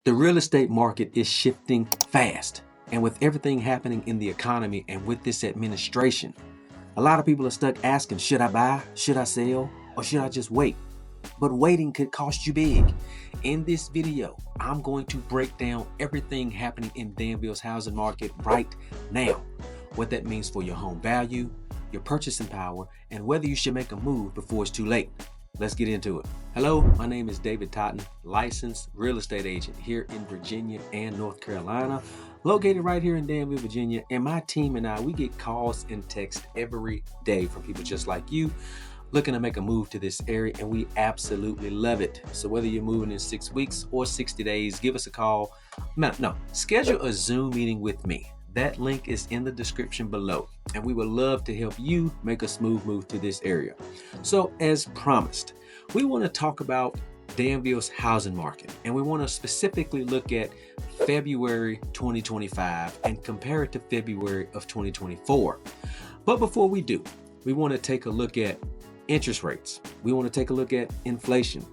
The real estate market is shifting fast, and with everything happening in the economy and with this administration, a lot of people are stuck asking, should I buy, should I sell, or should I just wait? But waiting could cost you big. In this video, I'm going to break down everything happening in Danville's housing market right now, what that means for your home value, your purchasing power, and whether you should make a move before it's too late. Let's get into it. Hello, my name is David Totten, licensed real estate agent here in Virginia and North Carolina, located right here in Danville, Virginia. And my team and I, we get calls and texts every day from people just like you looking to make a move to this area, and we absolutely love it. So whether you're moving in 6 weeks or 60 days, give us a call. No, schedule a Zoom meeting with me. That link is in the description below, and we would love to help you make a smooth move to this area. So as promised, we want to talk about Danville's housing market, and we want to specifically look at February 2025 and compare it to February of 2024. But before we do, we want to take a look at interest rates. We want to take a look at inflation.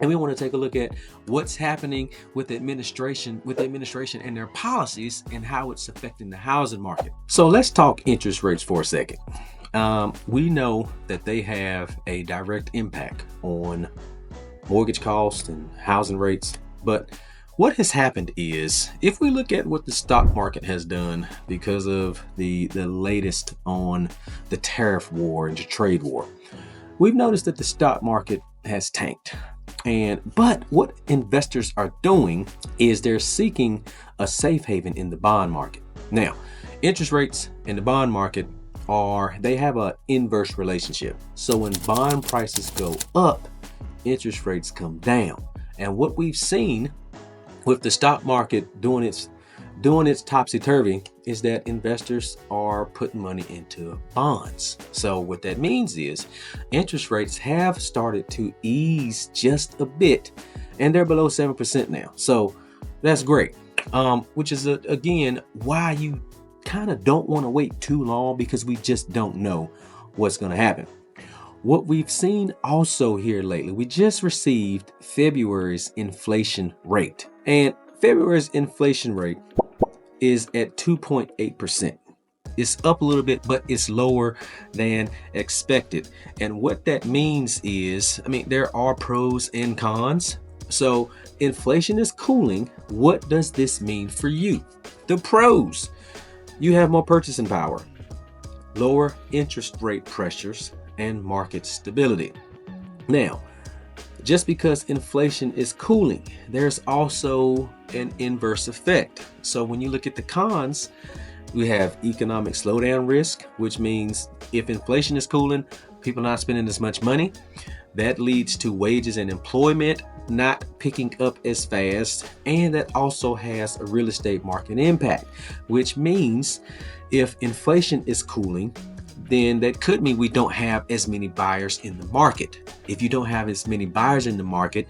And we want to take a look at what's happening with the administration and their policies and how it's affecting the housing market. So let's talk interest rates for a second. We know that they have a direct impact on mortgage costs and housing rates. But what has happened is, if we look at what the stock market has done because of the latest on the tariff war and the trade war, we've noticed that the stock market has tanked. But what investors are doing is they're seeking a safe haven in the bond market. Now, interest rates in the bond market they have an inverse relationship. So when bond prices go up, interest rates come down. And what we've seen with the stock market doing its topsy-turvy is that investors are putting money into bonds. So what that means is interest rates have started to ease just a bit, and they're below 7% now. So that's great, which is again why you kind of don't want to wait too long, because we just don't know what's going to happen. What we've seen also here lately, we just received February's inflation rate, and February's inflation rate is at 2.8%. It's up a little bit, but it's lower than expected. And what that means is, there are pros and cons. So inflation is cooling. What does this mean for you? The pros: you have more purchasing power, lower interest rate pressures, and market stability. Now, just because inflation is cooling, there's also an inverse effect. So when you look at the cons, we have economic slowdown risk, which means if inflation is cooling, people not spending as much money. That leads to wages and employment not picking up as fast. And that also has a real estate market impact, which means if inflation is cooling, then that could mean we don't have as many buyers in the market. If you don't have as many buyers in the market,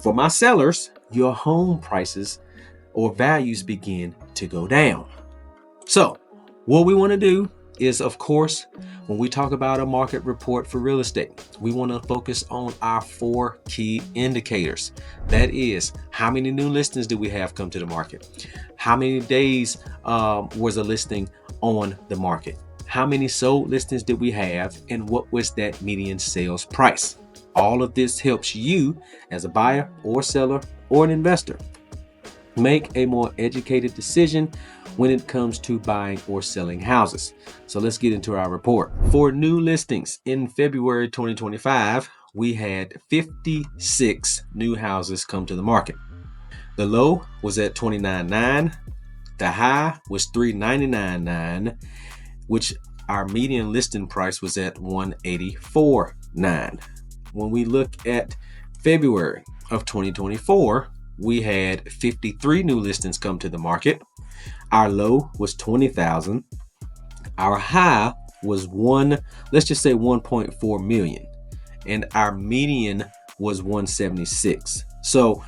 for my sellers, your home prices or values begin to go down. So what we want to do is, of course, when we talk about a market report for real estate, we want to focus on our 4 key indicators. That is, how many new listings do we have come to the market? How many days was a listing on the market? How many sold listings did we have, and what was that median sales price? All of this helps you as a buyer or seller or an investor make a more educated decision when it comes to buying or selling houses. So let's get into our report. For new listings in February 2025, we had 56 new houses come to the market. The low was at $29,900. The high was $399,900. which our median listing price was at $184,900. When we look at February of 2024, we had 53 new listings come to the market. Our low was $20,000. Our high was let's just say 1.4 million. And our median was 176. So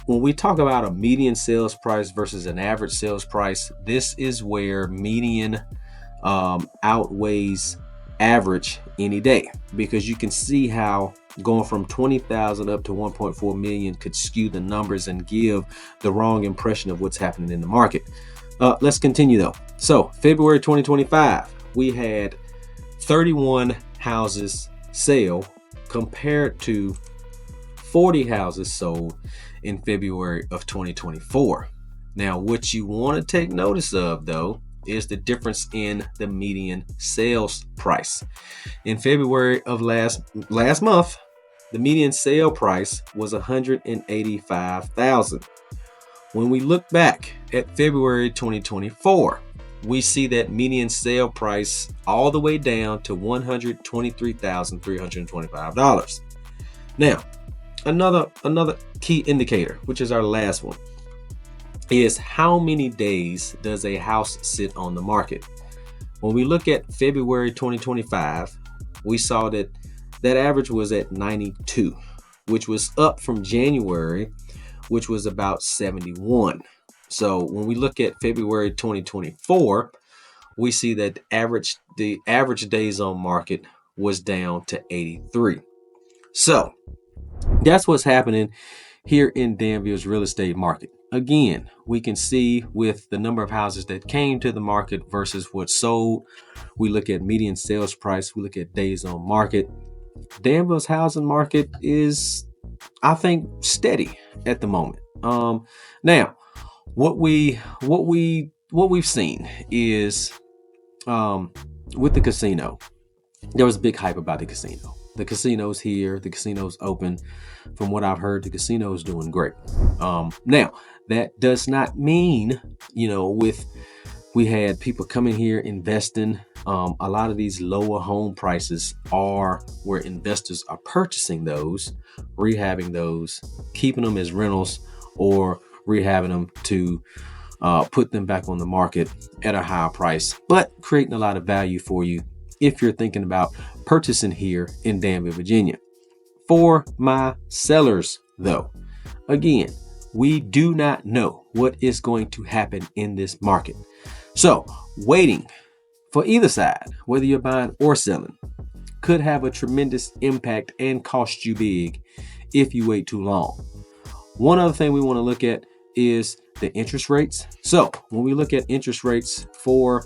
when we talk about a median sales price versus an average sales price, this is where median outweighs average any day, because you can see how Going from 20,000 up to 1.4 million could skew the numbers and give the wrong impression of what's happening in the market. Let's continue though. So February 2025, we had 31 houses sell compared to 40 houses sold in February of 2024. Now, what you want to take notice of though is the difference in the median sales price. In February of last month, the median sale price was $185,000. When we look back at February 2024, we see that median sale price all the way down to $123,325. Now, another key indicator, which is our last one, is how many days does a house sit on the market? When we look at February 2025, we saw that average was at 92, which was up from January, which was about 71. So when we look at February 2024, we see that the average days on market was down to 83. So that's what's happening here in Danville's real estate market. Again, we can see with the number of houses that came to the market versus what sold. We look at median sales price. We look at days on market. Danville's housing market is, I think, steady at the moment. Now, what we've seen is with the casino, there was a big hype about the casino. The casino's here, the casino's open. From what I've heard, the casino's doing great. Now, that does not mean, we had people coming here investing. A lot of these lower home prices are where investors are purchasing those, rehabbing those, keeping them as rentals, or rehabbing them to put them back on the market at a higher price, but creating a lot of value for you if you're thinking about purchasing here in Danville, Virginia. For my sellers, though, again, we do not know what is going to happen in this market. So waiting for either side, whether you're buying or selling, could have a tremendous impact and cost you big if you wait too long. One other thing we want to look at is the interest rates. So when we look at interest rates for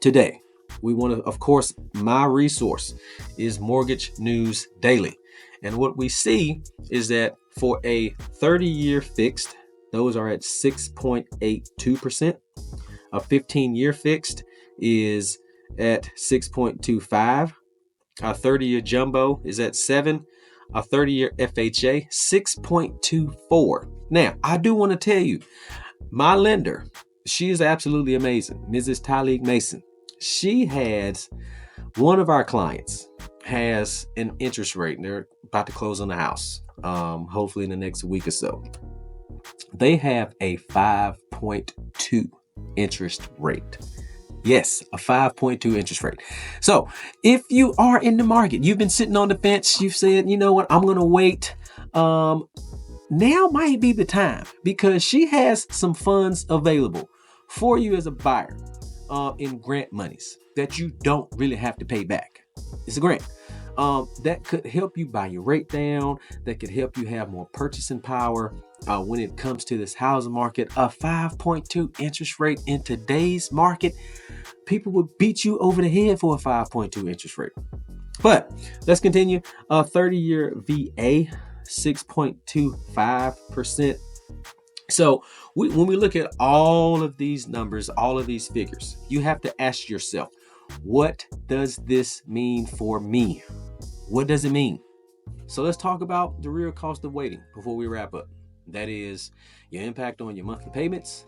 today, we want to, of course, my resource is Mortgage News Daily. And what we see is that for a 30-year fixed, those are at 6.82%. A 15-year fixed is at 6.25. A 30-year jumbo is at 7. A 30-year FHA, 6.24. Now, I do want to tell you, my lender, she is absolutely amazing. Mrs. Tyleek Mason. She has, one of our clients has an interest rate, and they're about to close on the house, hopefully in the next week or so. They have a 5.2 interest rate. Yes, a 5.2 interest rate. So if you are in the market, you've been sitting on the fence, you've said, you know what, I'm going to wait. Now might be the time, because she has some funds available for you as a buyer in grant monies that you don't really have to pay back. It's a grant. That could help you buy your rate down. That could help you have more purchasing power when it comes to this housing market. A 5.2 interest rate in today's market, people would beat you over the head for a 5.2 interest rate. But let's continue. 30-year VA, 6.25%. So when we look at all of these numbers, all of these figures, you have to ask yourself, what does this mean for me? What does it mean? So let's talk about the real cost of waiting before we wrap up. That is your impact on your monthly payments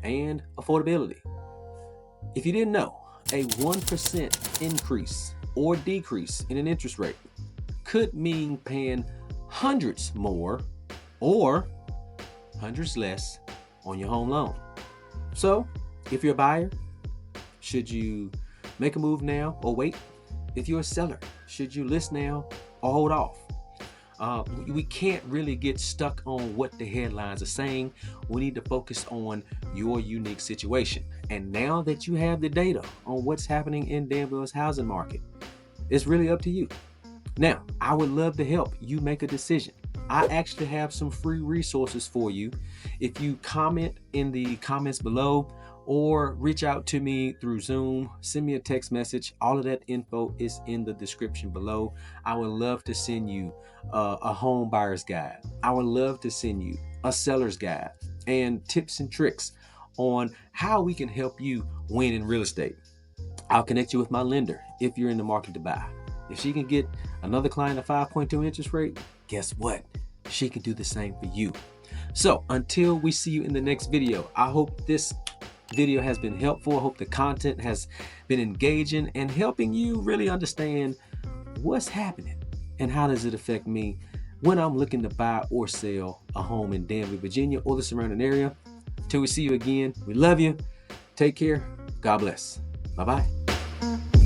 and affordability. If you didn't know, a 1% increase or decrease in an interest rate could mean paying hundreds more or hundreds less on your home loan. So if you're a buyer, should you make a move now or wait? If you're a seller, should you list now or hold off? We can't really get stuck on what the headlines are saying. We need to focus on your unique situation. And now that you have the data on what's happening in Danville's housing market, it's really up to you. Now, I would love to help you make a decision. I actually have some free resources for you. If you comment in the comments below or reach out to me through Zoom, send me a text message. All of that info is in the description below. I would love to send you a home buyer's guide. I would love to send you a seller's guide and tips and tricks on how we can help you win in real estate. I'll connect you with my lender if you're in the market to buy. If she can get another client a 5.2 interest rate, guess what? She can do the same for you. So until we see you in the next video, I hope this video has been helpful. I hope the content has been engaging and helping you really understand what's happening and how does it affect me when I'm looking to buy or sell a home in Danville, Virginia or the surrounding area. Till we see you again, we love you. Take care. God bless. Bye-bye.